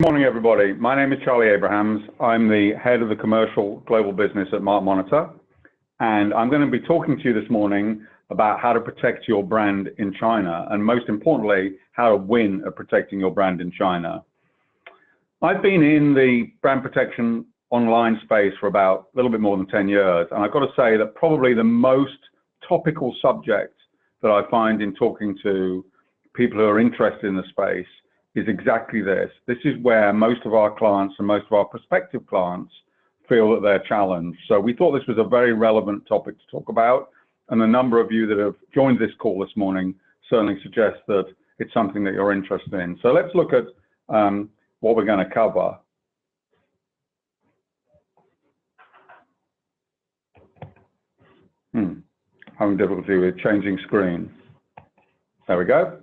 Good morning, everybody. My name is Charlie Abrahams. I'm the head of the commercial global business at MarkMonitor, and I'm going to be talking to you this morning about how to protect your brand in China, and most importantly, how to win at protecting your brand in China. I've been in the brand protection online space for about a little bit more than 10 years, and I've got to say that probably the most topical subject that I find in talking to people who are interested in the space is exactly this. This is where most of our clients and most of our prospective clients feel that they're challenged. So we thought this was a very relevant topic to talk about, and the number of you that have joined this call this morning certainly suggests that it's something that you're interested in. So let's look at what we're going to cover. Having difficulty with changing screen. There we go.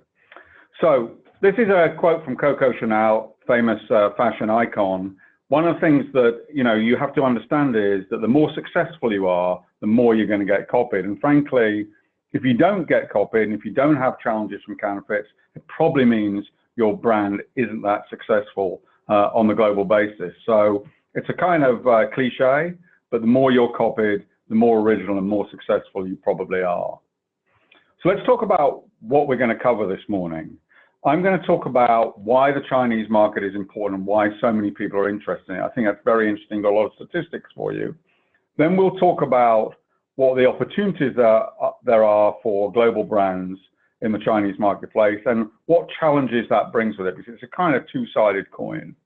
So this is a quote from Coco Chanel, famous fashion icon. One of the things that you have to understand is that the more successful you are, the more you're going to get copied. And frankly, if you don't get copied and if you don't have challenges from counterfeits, it probably means your brand isn't that successful on the global basis. So it's a kind of cliche, but the more you're copied, the more original and more successful you probably are. So let's talk about what we're going to cover this morning. I'm going to talk about why the Chinese market is important and why so many people are interested in it. I think that's very interesting, got a lot of statistics for you. Then we'll talk about what the opportunities there are for global brands in the Chinese marketplace and what challenges that brings with it, because it's a kind of two-sided coin.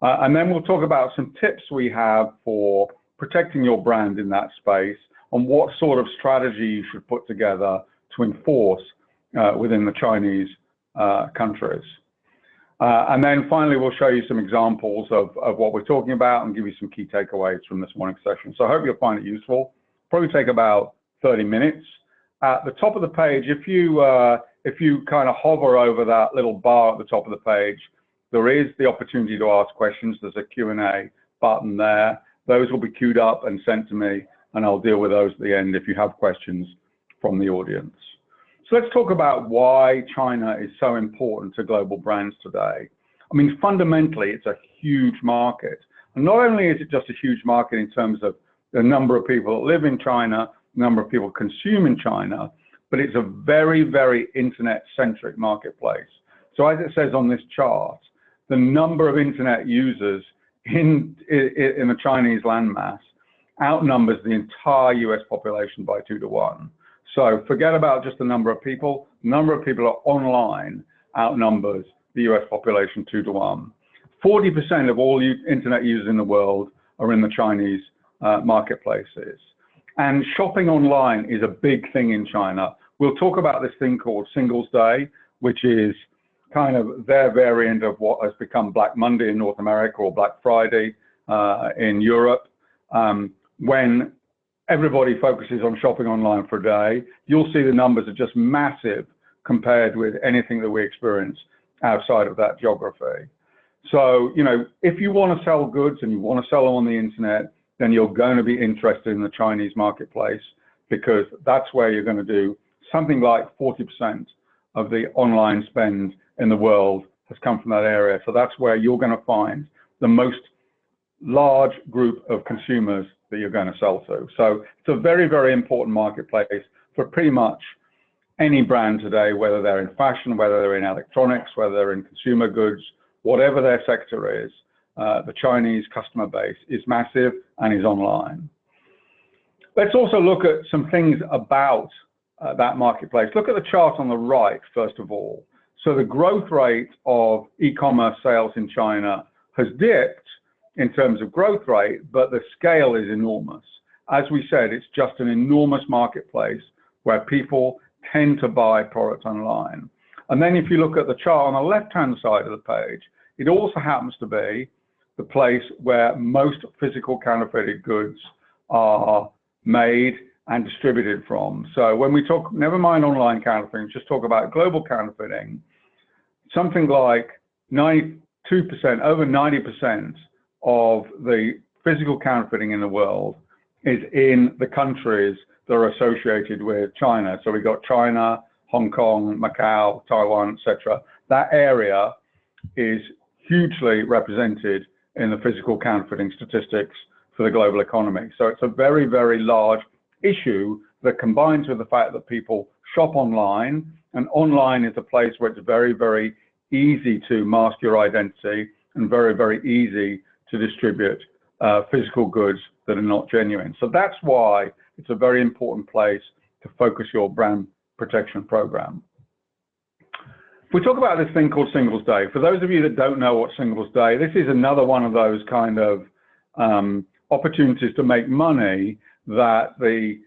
And then we'll talk about some tips we have for protecting your brand in that space and what sort of strategy you should put together to enforce within the Chinese countries. And then finally, we'll show you some examples of what we're talking about and give you some key takeaways from this morning's session. So I hope you'll find it useful. Probably take about 30 minutes. At the top of the page, if you kind of hover over that little bar at the top of the page, there is the opportunity to ask questions. There's a Q&A button there. Those will be queued up and sent to me, and I'll deal with those at the end if you have questions from the audience. So let's talk about why China is so important to global brands today. I mean, fundamentally, it's a huge market. And not only is it just a huge market in terms of the number of people that live in China, the number of people consume in China, but it's a very, very internet-centric marketplace. So as it says on this chart, the number of internet users in the Chinese landmass outnumbers the entire US population by 2 to 1. So forget about just the number of people. The number of people are online outnumbers the US population 2 to 1. 40% of all internet users in the world are in the Chinese marketplaces. And shopping online is a big thing in China. We'll talk about this thing called Singles Day, which is kind of their variant of what has become Black Monday in North America or Black Friday in Europe. When everybody focuses on shopping online for a day, you'll see the numbers are just massive compared with anything that we experience outside of that geography. So, if you want to sell goods and you want to sell them on the internet, then you're going to be interested in the Chinese marketplace, because that's where you're going to do something like 40% of the online spend in the world has come from that area. So that's where you're going to find the most large group of consumers that you're going to sell to. So it's a very, very important marketplace for pretty much any brand today, whether they're in fashion, whether they're in electronics, whether they're in consumer goods, whatever their sector is, the Chinese customer base is massive and is online. Let's also look at some things about that marketplace. Look at the chart on the right, first of all. So the growth rate of e-commerce sales in China has dipped in terms of growth rate, but the scale is enormous. As we said, it's just an enormous marketplace where people tend to buy products online. And then if you look at the chart on the left-hand side of the page, it also happens to be the place where most physical counterfeited goods are made and distributed from. So when we talk, never mind online counterfeiting, just talk about global counterfeiting, something like 92%, over 90% of the physical counterfeiting in the world is in the countries that are associated with China. So we've got China, Hong Kong, Macau, Taiwan, etc. That area is hugely represented in the physical counterfeiting statistics for the global economy. So it's a very, very large issue that combines with the fact that people shop online, and online is a place where it's very, very easy to mask your identity and very, very easy to distribute physical goods that are not genuine. So that's why it's a very important place to focus your brand protection program. If we talk about this thing called Singles Day, for those of you that don't know what Singles Day, this is another one of those kind of opportunities to make money that the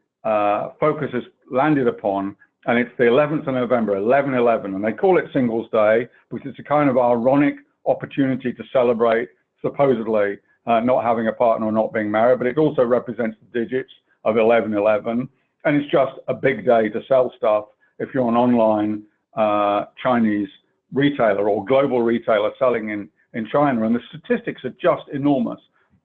focus has landed upon, and it's the 11th of November, 11/11, and they call it Singles Day because it's a kind of ironic opportunity to celebrate supposedly not having a partner or not being married, but it also represents the digits of 11/11, and it's just a big day to sell stuff if you're an online Chinese retailer or global retailer selling in China, and the statistics are just enormous.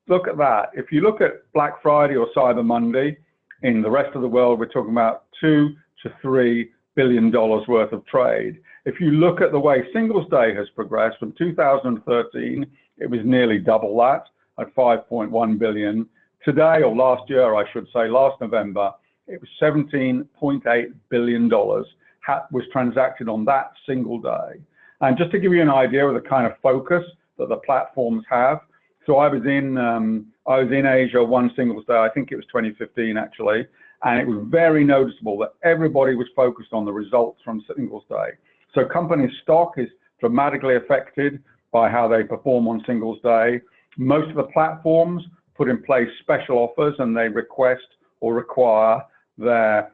Look at that. If you look at Black Friday or Cyber Monday, in the rest of the world, we're talking about $2 to $3 billion worth of trade. If you look at the way Singles Day has progressed from 2013, it was nearly double that at 5.1 billion. Today, or last year, I should say, last November, it was $17.8 billion was transacted on that single day. And just to give you an idea of the kind of focus that the platforms have, so I was in Asia one Singles Day, I think it was 2015 actually, and it was very noticeable that everybody was focused on the results from Singles Day. So companies' stock is dramatically affected by how they perform on Singles Day. Most of the platforms put in place special offers, and they request or require their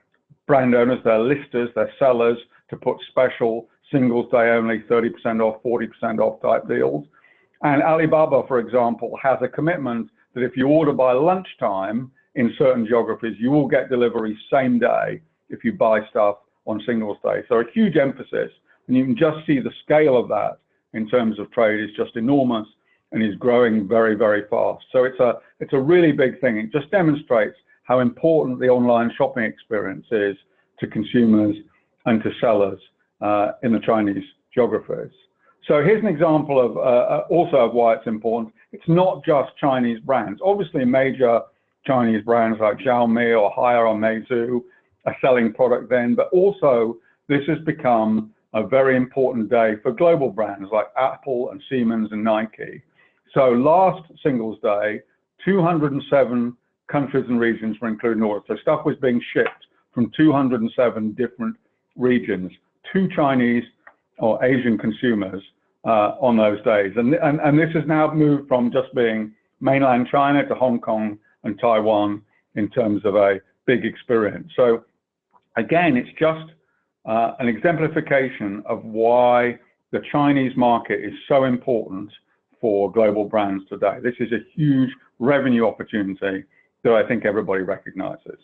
brand owners, their listers, their sellers to put special Singles Day only 30% off, 40% off type deals. And Alibaba, for example, has a commitment that if you order by lunchtime in certain geographies, you will get delivery same day if you buy stuff on Singles Day. So a huge emphasis, and you can just see the scale of that in terms of trade is just enormous and is growing very, very fast. So it's a really big thing. It just demonstrates how important the online shopping experience is to consumers and to sellers in the Chinese geographies. So here's an example of also of why it's important. It's not just Chinese brands. Obviously, major Chinese brands like Xiaomi or Haier or Meizu are selling product then, but also this has become a very important day for global brands like Apple and Siemens and Nike. So last Singles Day, 207 countries and regions were included in order. So stuff was being shipped from 207 different regions to Chinese or Asian consumers on those days. And this has now moved from just being mainland China to Hong Kong and Taiwan in terms of a big experience. So again, it's just an exemplification of why the Chinese market is so important for global brands today. This is a huge revenue opportunity that I think everybody recognizes.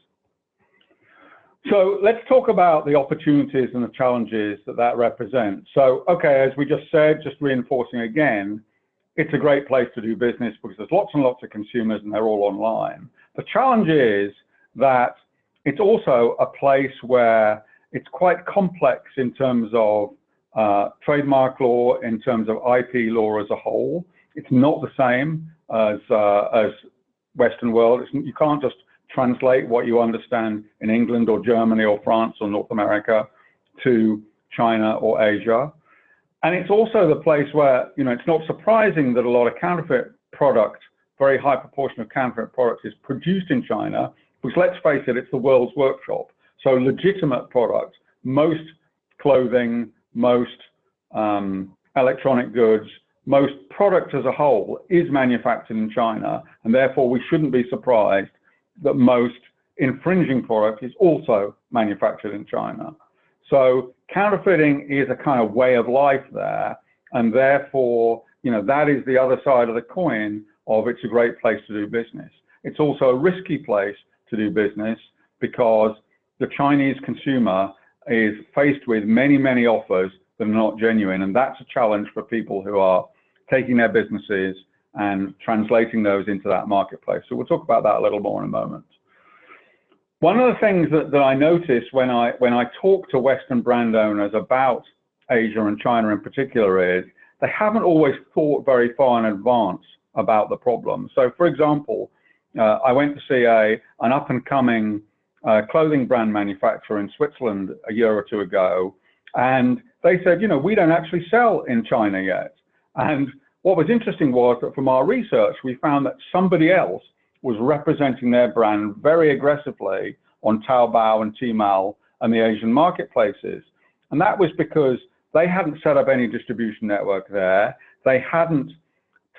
So let's talk about the opportunities and the challenges that represents. So, okay, as we just said, just reinforcing again, it's a great place to do business because there's lots and lots of consumers and they're all online. The challenge is that it's also a place where it's quite complex in terms of trademark law, in terms of IP law as a whole. It's not the same as Western world. You can't just translate what you understand in England or Germany or France or North America to China or Asia. And it's also the place where, you know, it's not surprising that a lot of counterfeit product, very high proportion of counterfeit products is produced in China, because let's face it, it's the world's workshop. So legitimate products, most clothing, most electronic goods, most product as a whole is manufactured in China, and therefore we shouldn't be surprised that most infringing product is also manufactured in China. So counterfeiting is a kind of way of life there, and therefore, you know, that is the other side of the coin of it's a great place to do business. It's also a risky place to do business because the Chinese consumer is faced with many, many offers that are not genuine, and that's a challenge for people who are taking their businesses and translating those into that marketplace. So we'll talk about that a little more in a moment. One of the things that I notice when I talk to Western brand owners about Asia and China in particular is they haven't always thought very far in advance about the problem. So, for example, I went to see an up-and-coming clothing brand manufacturer in Switzerland a year or two ago, and they said, you know, we don't actually sell in China yet. And what was interesting was that from our research, we found that somebody else was representing their brand very aggressively on Taobao and Tmall and the Asian marketplaces. And that was because they hadn't set up any distribution network there. They hadn't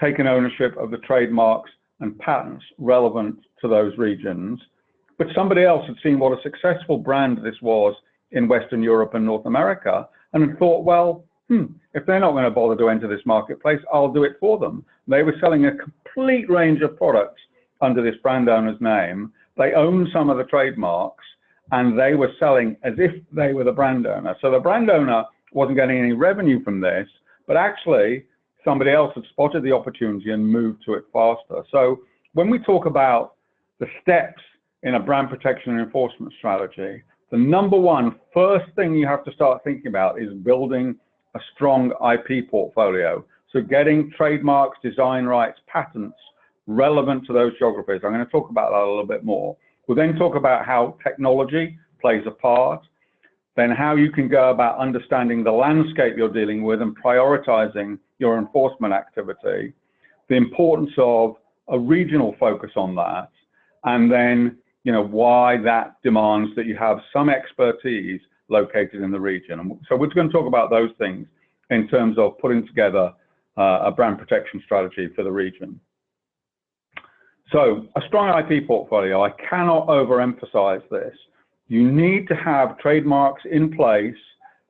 taken ownership of the trademarks and patents relevant to those regions. But somebody else had seen what a successful brand this was in Western Europe and North America and had thought, well, if they're not going to bother to enter this marketplace, I'll do it for them. They were selling a complete range of products under this brand owner's name. They owned some of the trademarks, and they were selling as if they were the brand owner. So the brand owner wasn't getting any revenue from this, but actually somebody else had spotted the opportunity and moved to it faster. So when we talk about the steps in a brand protection and enforcement strategy, the number one first thing you have to start thinking about is building a strong IP portfolio. So getting trademarks, design rights, patents relevant to those geographies. I'm going to talk about that a little bit more. We'll then talk about how technology plays a part, then how you can go about understanding the landscape you're dealing with and prioritizing your enforcement activity, the importance of a regional focus on that, and then, you know, why that demands that you have some expertise located in the region. And so we're going to talk about those things in terms of putting together a brand protection strategy for the region. So a strong IP portfolio, I cannot overemphasize this. You need to have trademarks in place,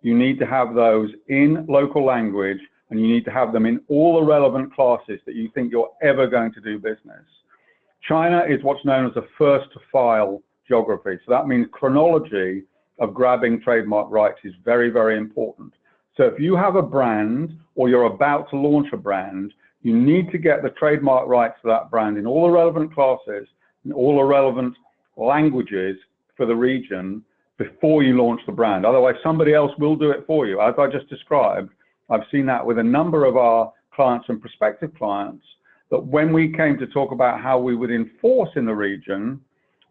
you need to have those in local language, and you need to have them in all the relevant classes that you think you're ever going to do business. China is what's known as a first to file geography. So that means chronology of grabbing trademark rights is very, very important. So if you have a brand or you're about to launch a brand, you need to get the trademark rights to that brand in all the relevant classes, in all the relevant languages for the region before you launch the brand. Otherwise, somebody else will do it for you. As I just described, I've seen that with a number of our clients and prospective clients, that when we came to talk about how we would enforce in the region,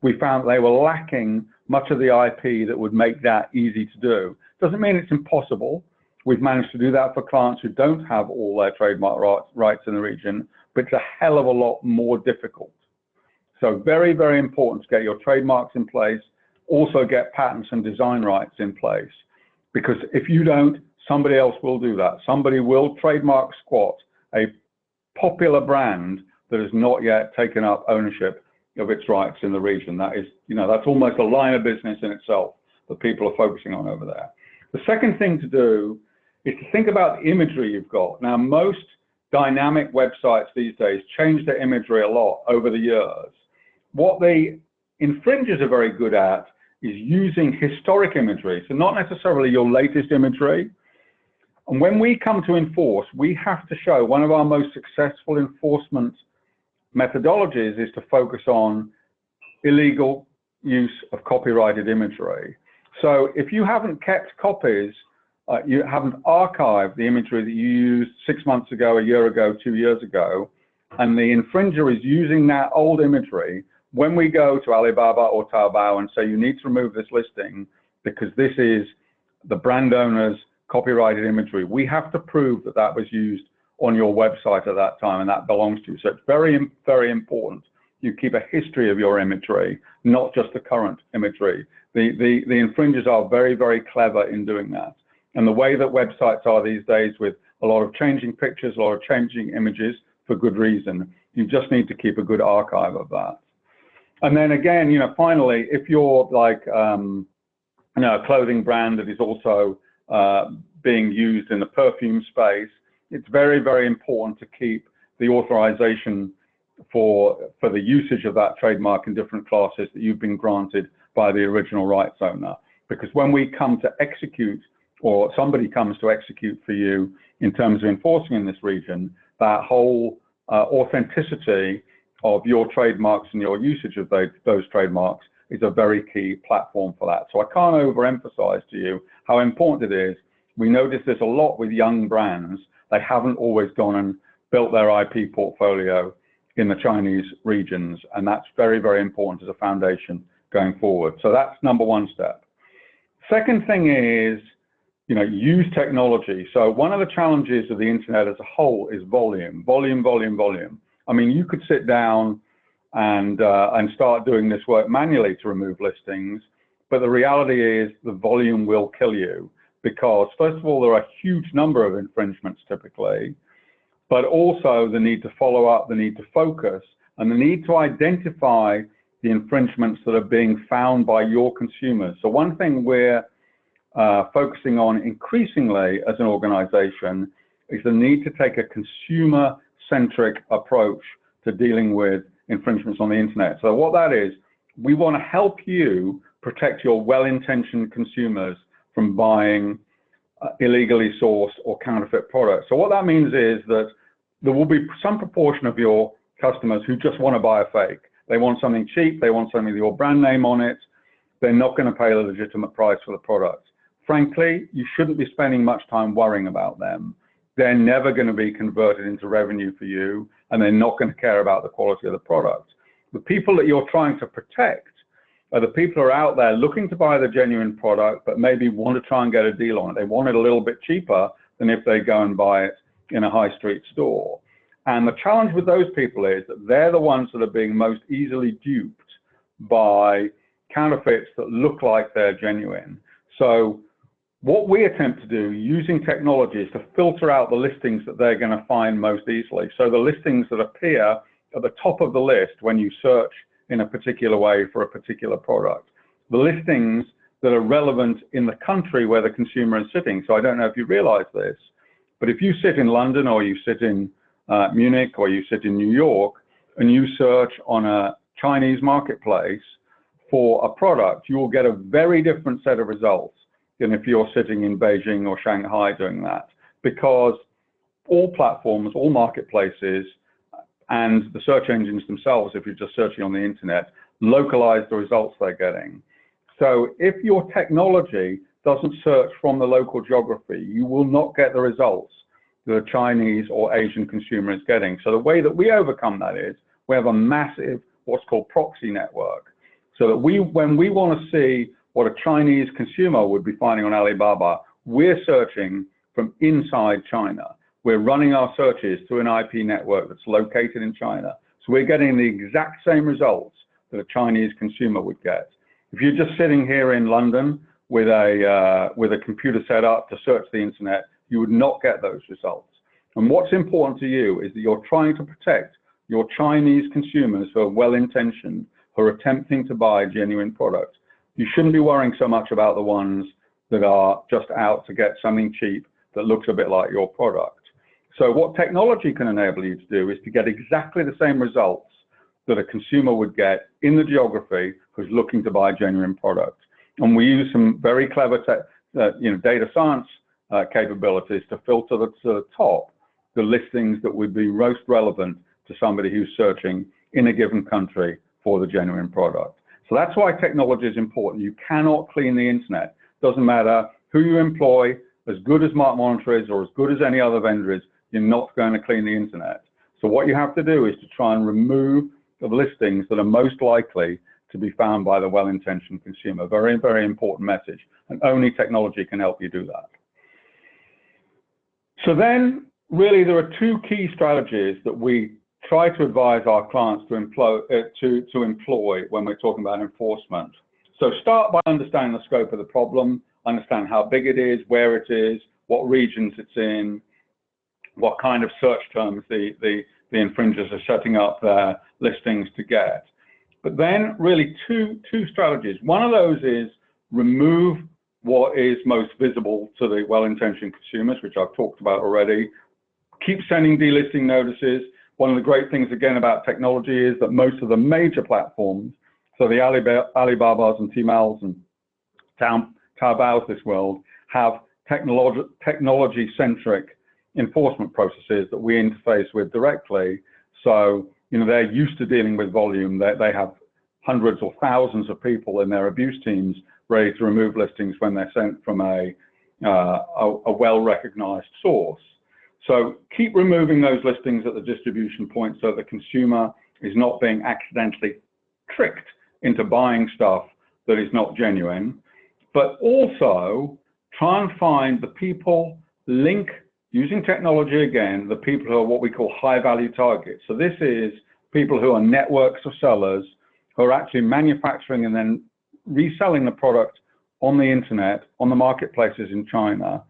we found they were lacking much of the IP that would make that easy to do. Doesn't mean it's impossible. We've managed to do that for clients who don't have all their trademark rights in the region, but it's a hell of a lot more difficult. So very, very important to get your trademarks in place, also get patents and design rights in place, because if you don't, somebody else will do that. Somebody will trademark squat a popular brand that has not yet taken up ownership of its rights in the region. That is, you know, that's almost a line of business in itself that people are focusing on over there. The second thing to do is to think about the imagery you've got. Now, most dynamic websites these days change their imagery a lot over the years. What the infringers are very good at is using historic imagery, so not necessarily your latest imagery. And when we come to enforce, we have to show one of our most successful enforcement methodologies is to focus on illegal use of copyrighted imagery. So if you haven't kept copies, you haven't archived the imagery that you used 6 months ago, a year ago, 2 years ago, and the infringer is using that old imagery, when we go to Alibaba or Taobao and say you need to remove this listing because this is the brand owner's copyrighted imagery, we have to prove that that was used on your website at that time and that belongs to you. So it's very, very important you keep a history of your imagery, not just the current imagery. The infringers are very, very clever in doing that. And the way that websites are these days, with a lot of changing pictures, a lot of changing images, for good reason, you just need to keep a good archive of that. And then again, you know, finally, if you're like, you know, a clothing brand that is also being used in the perfume space, it's very, very important to keep the authorization for the usage of that trademark in different classes that you've been granted by the original rights owner. Because when we come to execute, or somebody comes to execute for you in terms of enforcing in this region, that whole authenticity of your trademarks and your usage of those trademarks is a very key platform for that. So I can't overemphasize to you how important it is. We notice this a lot with young brands They haven't always gone and built their IP portfolio in the Chinese regions, and that's very, very important as a foundation going forward. So that's number one step. Second thing is, use technology. So one of the challenges of the internet as a whole is volume. I mean, you could sit down and start doing this work manually to remove listings, but the reality is the volume will kill you, because first of all, there are a huge number of infringements typically, but also the need to follow up, the need to focus, and the need to identify the infringements that are being found by your consumers. So one thing we're focusing on increasingly as an organization is the need to take a consumer-centric approach to dealing with infringements on the internet. So what that is, we want to help you protect your well-intentioned consumers from buying illegally sourced or counterfeit products. So what that means is that there will be some proportion of your customers who just want to buy a fake. They want something cheap, they want something with your brand name on it. They're not going to pay the legitimate price for the product. Frankly, you shouldn't be spending much time worrying about them. They're never going to be converted into revenue for you, and they're not going to care about the quality of the product. The people that you're trying to protect are the people who are out there looking to buy the genuine product, but maybe want to try and get a deal on it. They want it a little bit cheaper than if they go and buy it in a high street store. And the challenge with those people is that they're the ones that are being most easily duped by counterfeits that look like they're genuine. So what we attempt to do using technology is to filter out the listings that they're going to find most easily. So the listings that appear at the top of the list when you search in a particular way for a particular product. The listings that are relevant in the country where the consumer is sitting. So I don't know if you realize this, but if you sit in London or you sit in Munich or you sit in New York and you search on a Chinese marketplace for a product, you will get a very different set of results than if you're sitting in Beijing or Shanghai doing that, because all platforms, all marketplaces, and the search engines themselves, if you're just searching on the internet, localize the results they're getting. So if your technology doesn't search from the local geography, you will not get the results that a Chinese or Asian consumer is getting. So the way that we overcome that is we have a massive, what's called proxy network. So that when we want to see what a Chinese consumer would be finding on Alibaba, we're searching from inside China. We're running our searches through an IP network that's located in China. So we're getting the exact same results that a Chinese consumer would get. If you're just sitting here in London with a computer set up to search the internet, you would not get those results. And what's important to you is that you're trying to protect your Chinese consumers who are well-intentioned, who are attempting to buy genuine products. You shouldn't be worrying so much about the ones that are just out to get something cheap that looks a bit like your product. So what technology can enable you to do is to get exactly the same results that a consumer would get in the geography who's looking to buy a genuine product. And we use some very clever data science capabilities to filter to the top the listings that would be most relevant to somebody who's searching in a given country for the genuine product. So that's why technology is important. You cannot clean the internet. Doesn't matter who you employ, as good as MarkMonitor is or as good as any other vendor is, you're not going to clean the internet. So what you have to do is to try and remove the listings that are most likely to be found by the well-intentioned consumer. Very, very important message, and only technology can help you do that. So then, really, there are two key strategies that we try to advise our clients to employ when we're talking about enforcement. So start by understanding the scope of the problem, understand how big it is, where it is, what regions it's in, what kind of search terms the infringers are setting up their listings to get. But then really two strategies. One of those is remove what is most visible to the well-intentioned consumers, which I've talked about already. Keep sending delisting notices. One of the great things, again, about technology is that most of the major platforms, so the Alibabas and Tmals and Taobaos this world, have technology-centric enforcement processes that we interface with directly. So, they're used to dealing with volume. They have hundreds or thousands of people in their abuse teams ready to remove listings when they're sent from a well-recognized source. So keep removing those listings at the distribution point so the consumer is not being accidentally tricked into buying stuff that is not genuine. But also try and find the people, link, using technology again, the people who are what we call high value targets. So this is people who are networks of sellers who are actually manufacturing and then reselling the product on the internet, on the marketplaces in China,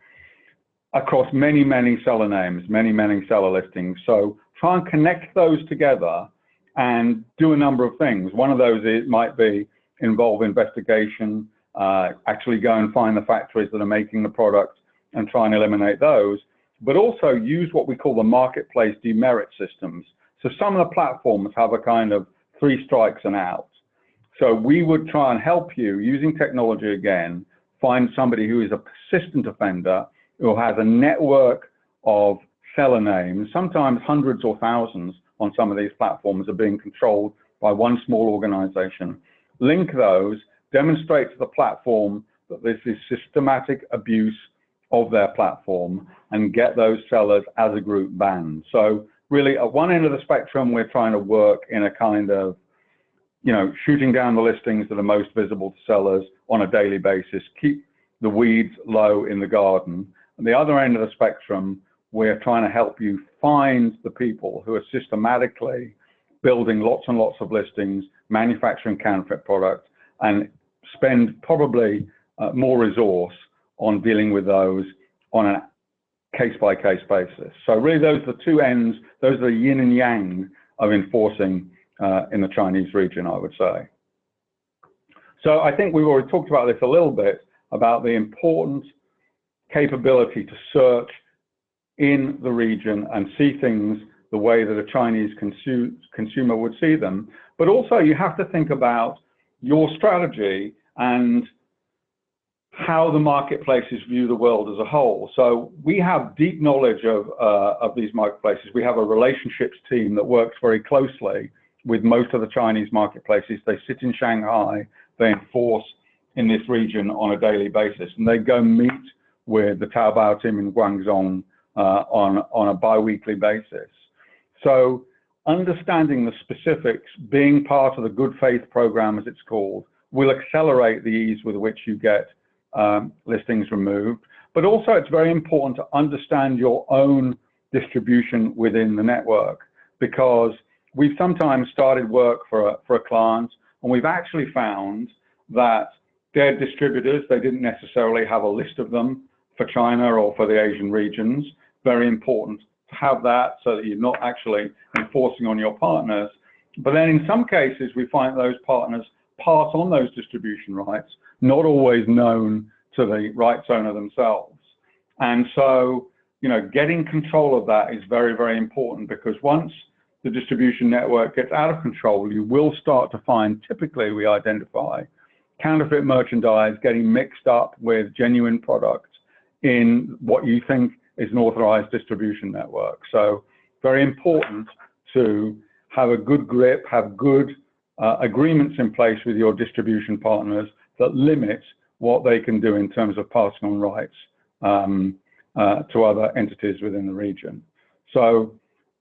across many, many seller names, many, many seller listings. So try and connect those together and do a number of things. One of those might be involve investigation, actually go and find the factories that are making the product and try and eliminate those, but also use what we call the marketplace demerit systems. So some of the platforms have a kind of 3 strikes and out. So we would try and help you using technology again, find somebody who is a persistent offender, who has a network of seller names, sometimes hundreds or thousands on some of these platforms are being controlled by one small organization. Link those, demonstrate to the platform that this is systematic abuse of their platform, and get those sellers as a group banned. So really at one end of the spectrum, we're trying to work in a kind of, shooting down the listings that are most visible to sellers on a daily basis, keep the weeds low in the garden. On the other end of the spectrum, we're trying to help you find the people who are systematically building lots and lots of listings, manufacturing counterfeit products, and spend probably more resource on dealing with those on a case-by-case basis. So really those are the two ends, those are the yin and yang of enforcing in the Chinese region, I would say. So I think we've already talked about this a little bit, about the important capability to search in the region and see things the way that a Chinese consumer would see them. But also you have to think about your strategy and how the marketplaces view the world as a whole. So we have deep knowledge of these marketplaces. We have a relationships team that works very closely with most of the Chinese marketplaces. They sit in Shanghai, they enforce in this region on a daily basis, and they go meet with the Taobao team in Guangdong on a bi-weekly basis. So understanding the specifics, being part of the good faith program, as it's called, will accelerate the ease with which you get listings removed. But also it's very important to understand your own distribution within the network, because we've sometimes started work for a client and we've actually found that their distributors, they didn't necessarily have a list of them for China or for the Asian regions. Very important to have that so that you're not actually enforcing on your partners. But then in some cases, we find those partners pass on those distribution rights, not always known to the rights owner themselves. And so, getting control of that is very, very important, because once the distribution network gets out of control, you will start to find, typically we identify, counterfeit merchandise getting mixed up with genuine products in what you think is an authorized distribution network. So very important to have a good grip, have good agreements in place with your distribution partners that limit what they can do in terms of passing on rights to other entities within the region. So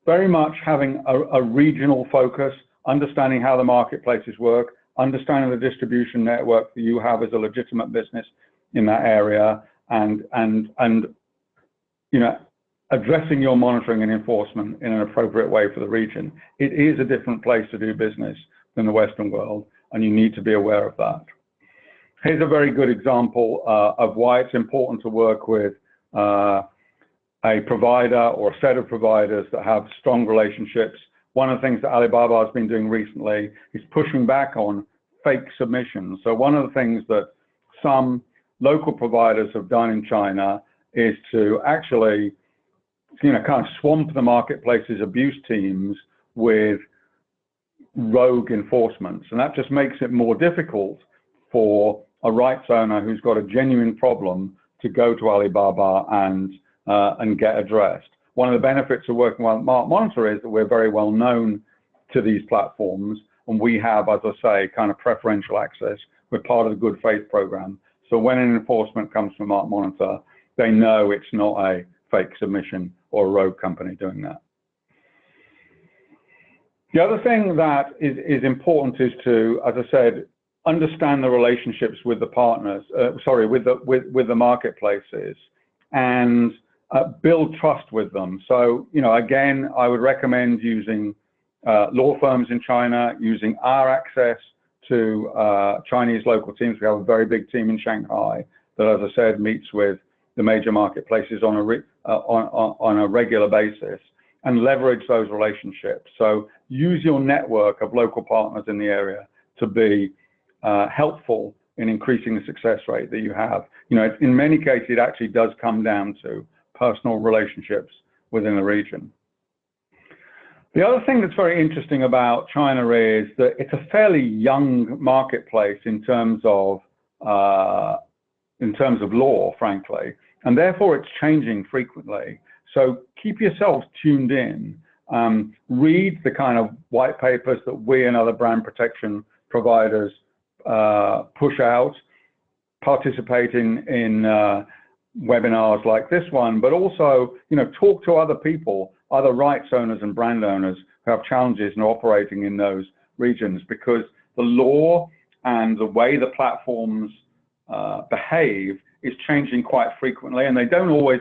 very much having a regional focus, understanding how the marketplaces work, understanding the distribution network that you have as a legitimate business in that area, and addressing your monitoring and enforcement in an appropriate way for the region. It is a different place to do business than the Western world, and you need to be aware of that. Here's a very good example of why it's important to work with a provider or a set of providers that have strong relationships. One of the things that Alibaba has been doing recently is pushing back on fake submissions. So one of the things that some local providers have done in China is to actually, kind of swamp the marketplace's abuse teams with rogue enforcements. And that just makes it more difficult for a rights owner who's got a genuine problem to go to Alibaba and get addressed. One of the benefits of working with MarkMonitor is that we're very well known to these platforms, and we have, as I say, kind of preferential access. We're part of the good faith program. So when an enforcement comes from MarkMonitor, they know it's not a fake submission or a rogue company doing that. The other thing that is important is to, as I said, understand the relationships with the partners, with the marketplaces, and build trust with them. So, again, I would recommend using law firms in China, using our access to Chinese local teams. We have a very big team in Shanghai that, as I said, meets with the major marketplaces on a regular basis, and leverage those relationships. So use your network of local partners in the area to be helpful in increasing the success rate that you have. In many cases, it actually does come down to personal relationships within the region. The other thing that's very interesting about China is that it's a fairly young marketplace in terms of law, frankly, and therefore it's changing frequently. So keep yourselves tuned in. Read the kind of white papers that we and other brand protection providers push out. Participate in webinars like this one, but also, talk to other people, other rights owners and brand owners who have challenges in operating in those regions, because the law and the way the platforms behave is changing quite frequently, and they don't always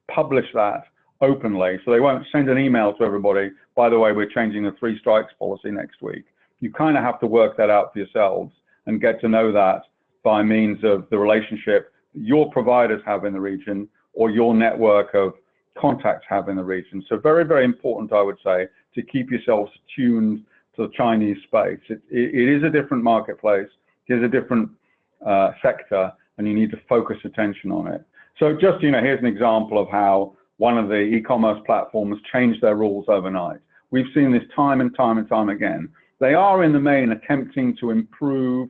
publish that openly. So they won't send an email to everybody, by the way, we're changing the 3 strikes policy next week. You kind of have to work that out for yourselves and get to know that by means of the relationship your providers have in the region or your network of contacts have in the region. So very, very important, I would say, to keep yourselves tuned to the Chinese space. It is a different marketplace, it is a different sector, and you need to focus attention on it. So just, here's an example of how one of the e-commerce platforms changed their rules overnight. We've seen this time and time and time again. They are in the main attempting to improve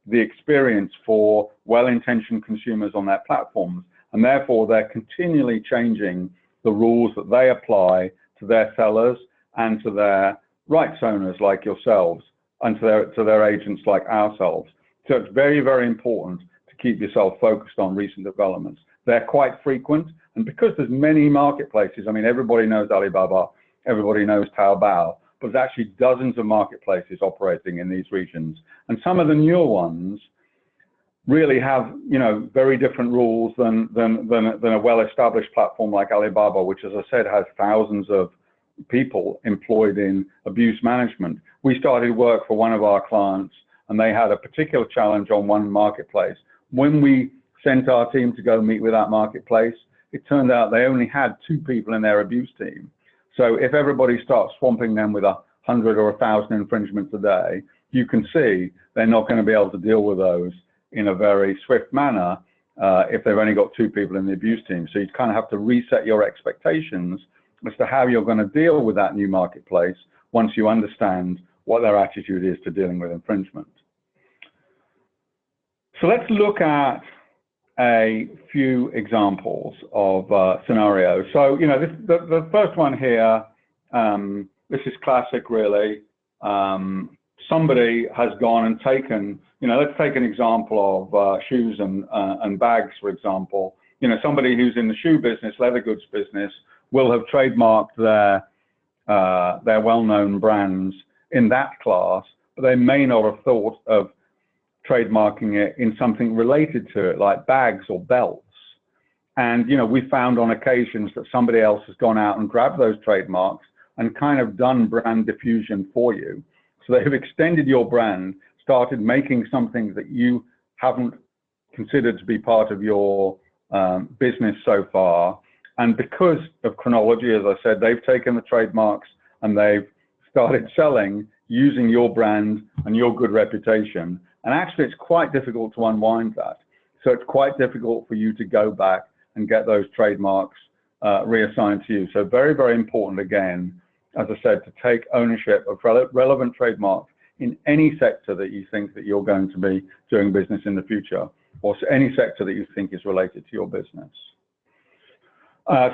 the experience for well-intentioned consumers on their platforms, and therefore they're continually changing the rules that they apply to their sellers and to their rights owners like yourselves, and to their agents like ourselves. So it's very, very important to keep yourself focused on recent developments. They're quite frequent, and because there's many marketplaces, everybody knows Alibaba, everybody knows Taobao, but there's actually dozens of marketplaces operating in these regions. And some of the newer ones really have, very different rules than a well-established platform like Alibaba, which, as I said, has thousands of people employed in abuse management. We started work for one of our clients, and they had a particular challenge on one marketplace. When we sent our team to go meet with that marketplace, it turned out they only had 2 people in their abuse team. So if everybody starts swamping them with 100 or 1,000 infringements a day, you can see they're not going to be able to deal with those in a very swift manner if they've only got 2 people in the abuse team. So you kind of have to reset your expectations as to how you're going to deal with that new marketplace once you understand what their attitude is to dealing with infringement. So let's look at a few examples of scenarios. So, the first one here, this is classic, really. Somebody has gone and taken, let's take an example of shoes and bags, for example. Somebody who's in the shoe business, leather goods business, will have trademarked their well-known brands in that class, but they may not have thought of trademarking it in something related to it, like bags or belts. And, we found on occasions that somebody else has gone out and grabbed those trademarks and kind of done brand diffusion for you. So they have extended your brand, started making something that you haven't considered to be part of your business so far. And because of chronology, as I said, they've taken the trademarks and they've started selling using your brand and your good reputation. And actually, it's quite difficult to unwind that. So it's quite difficult for you to go back and get those trademarks reassigned to you. So very, very important, again, as I said, to take ownership of relevant trademarks in any sector that you think that you're going to be doing business in the future, or any sector that you think is related to your business.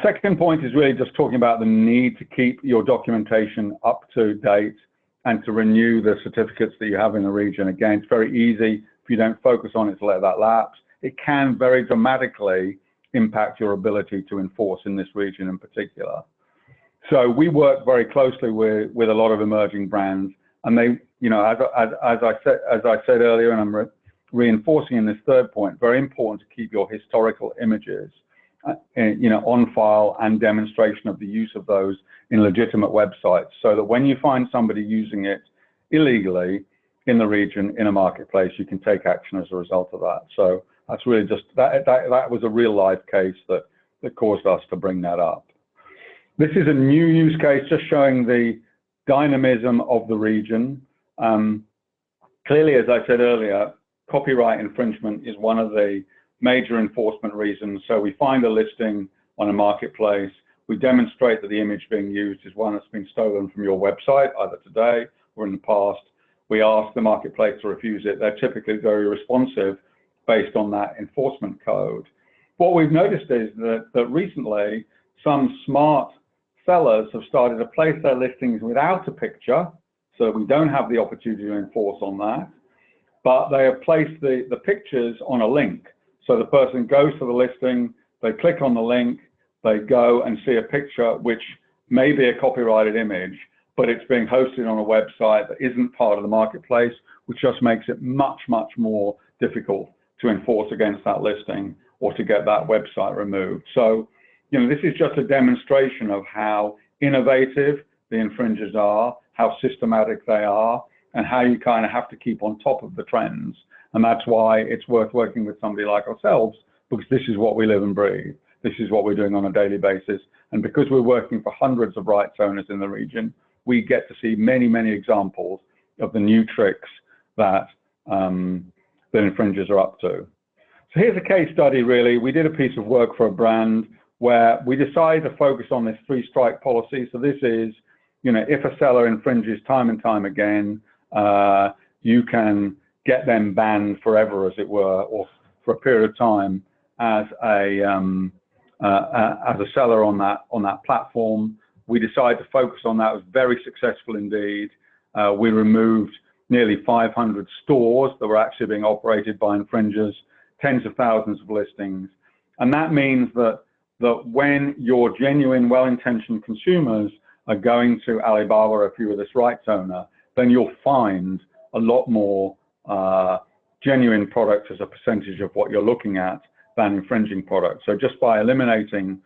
Second point is really just talking about the need to keep your documentation up to date and to renew the certificates that you have in the region. Again, it's very easy if you don't focus on it to let that lapse. It can very dramatically impact your ability to enforce in this region in particular. So we work very closely with a lot of emerging brands, and they, you know, as I said earlier, and I'm reinforcing in this third point, very important to keep your historical images, you know, on file and demonstration of the use of those in legitimate websites, so that when you find somebody using it illegally in the region in a marketplace, you can take action as a result of that. So that's really just that was a real life case that caused us to bring that up. This is a new use case, just showing the dynamism of the region. Clearly, as I said earlier, copyright infringement is one of the major enforcement reasons. So we find a listing on a marketplace, we demonstrate that the image being used is one that's been stolen from your website, either today or in the past. We ask the marketplace to refuse it. They're typically very responsive based on that enforcement code. What we've noticed is that recently, some smart sellers have started to place their listings without a picture, so we don't have the opportunity to enforce on that, but they have placed the pictures on a link. So the person goes to the listing, they click on the link, they go and see a picture which may be a copyrighted image, but it's being hosted on a website that isn't part of the marketplace, which just makes it much, much more difficult to enforce against that listing or to get that website removed. So, you know, this is just a demonstration of how innovative the infringers are, how systematic they are, and how you kind of have to keep on top of the trends. And that's why it's worth working with somebody like ourselves, because this is what we live and breathe. This is what we're doing on a daily basis. And because we're working for hundreds of rights owners in the region, we get to see many, many examples of the new tricks that the infringers are up to. So here's a case study, really. We did a piece of work for a brand where we decided to focus on this three-strike policy. So this is, you know, if a seller infringes time and time again, you can get them banned forever, as it were, or for a period of time as a seller on that platform. We decided to focus on that. It was very successful indeed. We removed nearly 500 stores that were actually being operated by infringers, tens of thousands of listings. And that means that when your genuine, well-intentioned consumers are going to Alibaba, if you were this rights owner, then you'll find a lot more genuine products as a percentage of what you're looking at than infringing products. So just by eliminating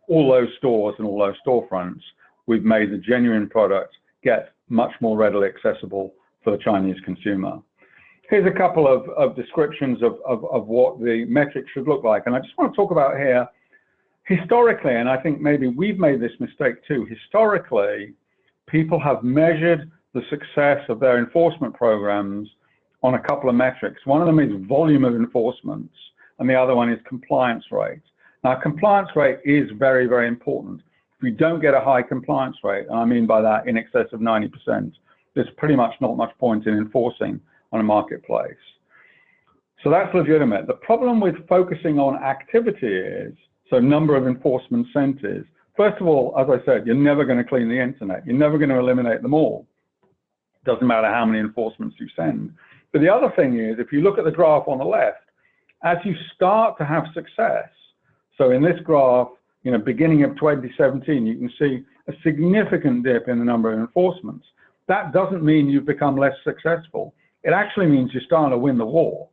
all those stores and all those storefronts, we've made the genuine product get much more readily accessible for the Chinese consumer. Here's a couple of descriptions of what the metrics should look like. And I just want to talk about here, historically, and I think maybe we've made this mistake too, historically, people have measured the success of their enforcement programs on a couple of metrics. One of them is volume of enforcements, and the other one is compliance rate. Now, compliance rate is very, very important. If you don't get a high compliance rate, and I mean by that in excess of 90%, there's pretty much not much point in enforcing on a marketplace. So that's legitimate. The problem with focusing on activity is, so number of enforcement centers. First of all, as I said, you're never going to clean the internet. You're never going to eliminate them all. Doesn't matter how many enforcements you send. But the other thing is, if you look at the graph on the left, as you start to have success, so in this graph, you know, beginning of 2017, you can see a significant dip in the number of enforcements. That doesn't mean you've become less successful. It actually means you're starting to win the war.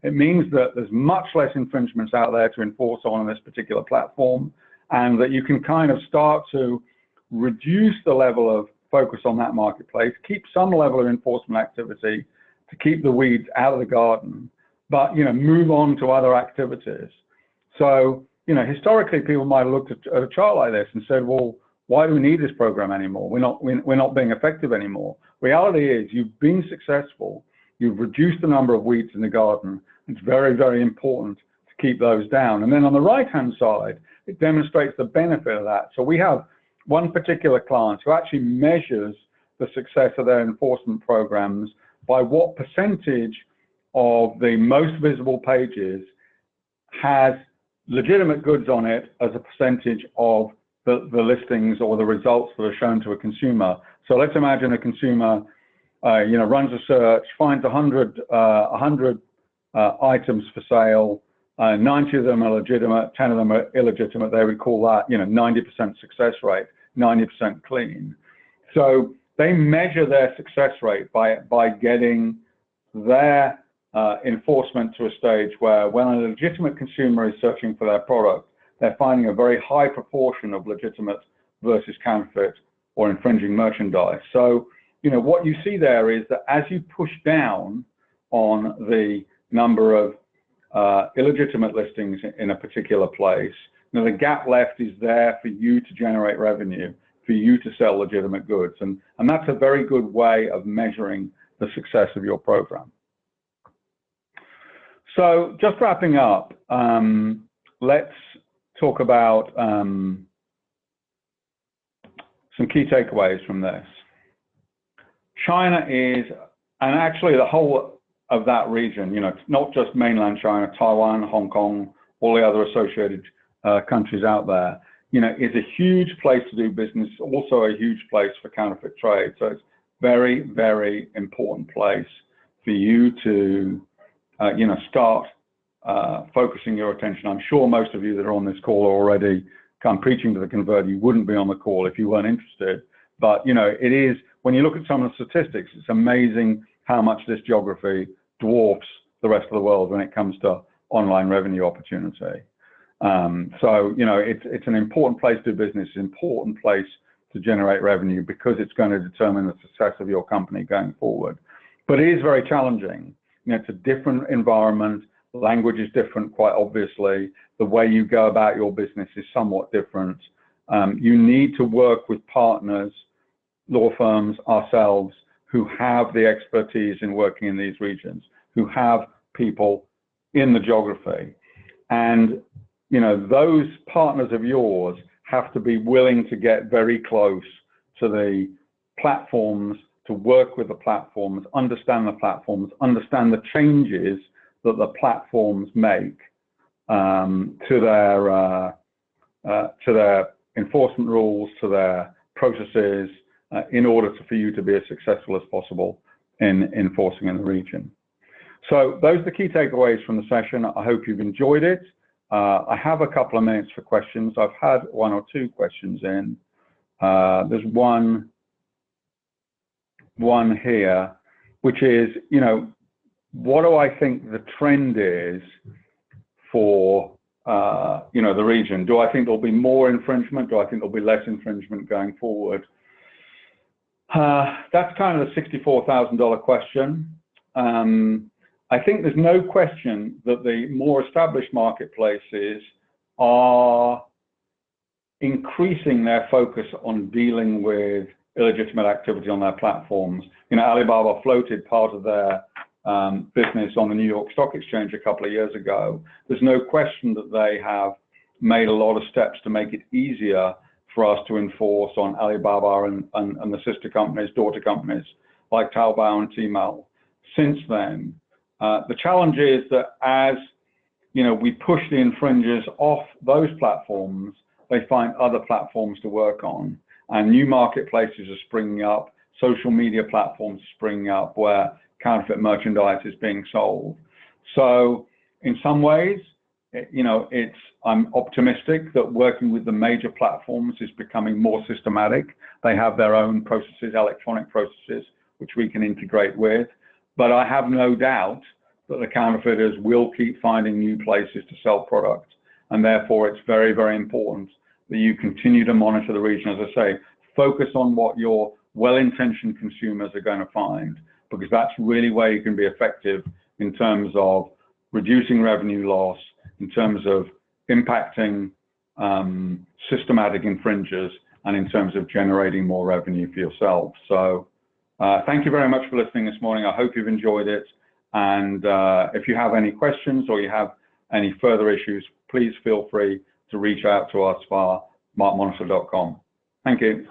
It means that there's much less infringements out there to enforce on this particular platform, and that you can kind of start to reduce the level of focus on that marketplace, keep some level of enforcement activity to keep the weeds out of the garden, but, you know, move on to other activities. So, you know, historically, people might have looked at a chart like this and said, well, why do we need this program anymore? We're not being effective anymore. Reality is, you've been successful. You've reduced the number of weeds in the garden. It's very, very important to keep those down. And then on the right-hand side, it demonstrates the benefit of that. So we have one particular client who actually measures the success of their enforcement programs by what percentage of the most visible pages has legitimate goods on it as a percentage of the listings or the results that are shown to a consumer. So let's imagine a consumer, you know, runs a search, finds 100 items for sale, 90 of them are legitimate, 10 of them are illegitimate. They would call that, 90% success rate, 90% clean. So they measure their success rate by getting their enforcement to a stage where when a legitimate consumer is searching for their product, they're finding a very high proportion of legitimate versus counterfeit or infringing merchandise. So, what you see there is that as you push down on the number of illegitimate listings in a particular place, the gap left is there for you to generate revenue, for you to sell legitimate goods. And that's a very good way of measuring the success of your program. So just wrapping up, let's talk about some key takeaways from this. China is, and actually the whole of that region, not just mainland China, Taiwan, Hong Kong, all the other associated countries out there, is a huge place to do business, also a huge place for counterfeit trade. So it's very, very important place for you to, start focusing your attention. I'm sure most of you that are on this call already come preaching to the converter. You wouldn't be on the call if you weren't interested. But, it is, when you look at some of the statistics, it's amazing how much this geography dwarfs the rest of the world when it comes to online revenue opportunity. So, it's an important place to do business, an important place to generate revenue because it's going to determine the success of your company going forward. But it is very challenging. It's a different environment. Language is different, quite obviously. The way you go about your business is somewhat different. You need to work with partners, law firms, ourselves, who have the expertise in working in these regions, who have people in the geography. And, those partners of yours have to be willing to get very close to the platforms, to work with the platforms, understand the changes that the platforms make to their enforcement rules, to their processes, in order for you to be as successful as possible in enforcing in the region. So those are the key takeaways from the session. I hope you've enjoyed it. I have a couple of minutes for questions. I've had one or two questions in. There's one here, which is, what do I think the trend is for, the region? Do I think there'll be more infringement? Do I think there'll be less infringement going forward? That's kind of the $64,000 question. I think there's no question that the more established marketplaces are increasing their focus on dealing with illegitimate activity on their platforms. Alibaba floated part of their business on the New York Stock Exchange a couple of years ago. There's no question that they have made a lot of steps to make it easier for us to enforce on Alibaba and the sister companies, daughter companies like Taobao and Tmall. Since then, the challenge is that as we push the infringers off those platforms, they find other platforms to work on, and new marketplaces are springing up, social media platforms are springing up where counterfeit merchandise is being sold. So in some ways, I'm optimistic that working with the major platforms is becoming more systematic. They have their own processes, electronic processes, which we can integrate with. But I have no doubt that the counterfeiters will keep finding new places to sell products. And therefore, it's very, very important that you continue to monitor the region. As I say, focus on what your well-intentioned consumers are going to find, because that's really where you can be effective in terms of reducing revenue loss, in terms of impacting systematic infringers, and in terms of generating more revenue for yourself. So thank you very much for listening this morning. I hope you've enjoyed it. And if you have any questions or you have any further issues, please feel free to reach out to us via MarkMonitor.com. Thank you.